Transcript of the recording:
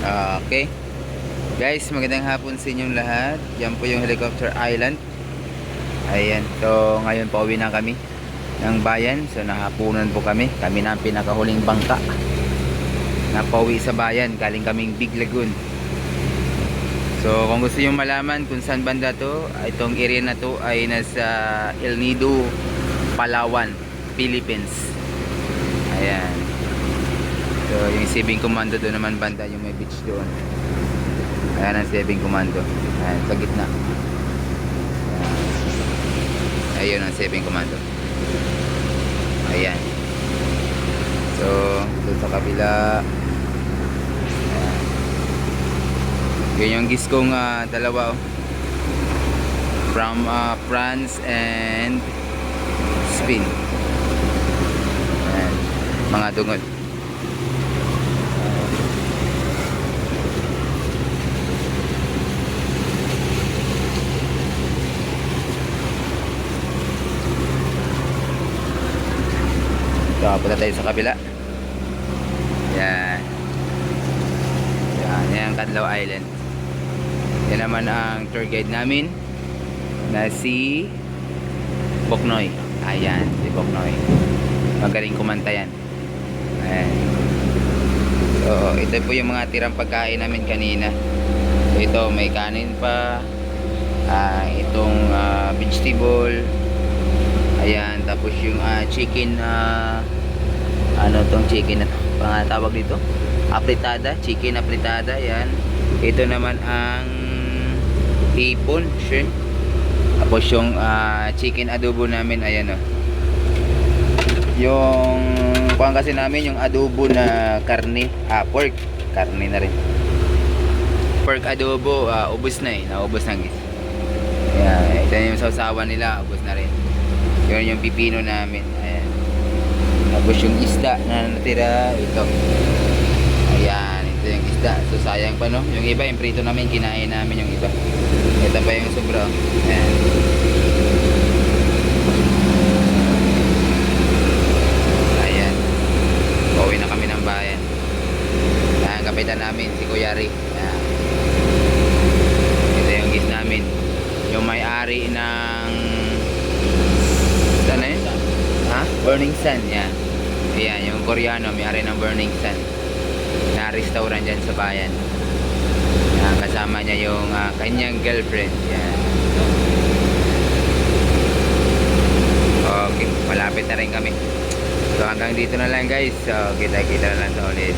Okay. Guys, magandang hapon sa inyong lahat. Yan po yung Helicopter Island. Ayan. So, ngayon pauwi na kami ng bayan. So, nahapunan po kami. Kami na ang pinakahuling bangka. Napauwi sa bayan. Galing kaming Big Lagoon. So, kung gusto nyo malaman kung saan banda to, itong area na to ay nasa El Nido, Palawan, Philippines. Ayan. So, yung Saving Commando doon naman banda, yung may beach doon. Ayan ang Saving Commando. Ayan, sa gitna. Ayan. Ayun ang Saving Commando. Ayan. So, doon sa kabila. Ayan. Yun yung gis kong dalawa. Oh. From France and Spain. Ayan. Mga dungod. So, punta tayo sa kabila. Yan. Yan ang Canlaw Island. Yan naman ang tour guide namin na si Boknoy. Ayan, si Boknoy. Magaling kumanta yan. Ayan. So, ito po yung mga tirang pagkain namin kanina. So, ito may kanin pa. Itong vegetable. Ayan, tapos yung chicken, ano tong chicken na pangatawag dito, apritada, chicken apritada. Ayan, ito naman ang hipon, shrimp. Tapos yung chicken adobo namin, ayan o. Yung kuhan kasi namin yung adobo na karne, pork, karne na rin. Pork adobo, ubos na naubos na guys. Ayan, ito yung sausawan nila, ubos na rin. Yun yung pipino namin. Ayan. Tapos yung isda na natira, ito. Ayan, ito yung isda. So sayang pa no. Yung iba, yung prito namin, kinain namin yung iba. Ito pa yung sobra. Ayan. Ayan. Pauwi na kami ng bayan. Ayan, kapitan namin, si Kuya Rick. Ayan. Ito yung gis namin. Yung may-ari ng ano yun? Burning Sun, yan. Ayan, yung Koreano, may-ari ng Burning Sun na restaurant dyan sa bayan. Yan, kasama niya yung kanyang girlfriend. Yan. Okay, malapit na rin kami. So hanggang dito na lang guys. So kita-kita na lang sa ulit.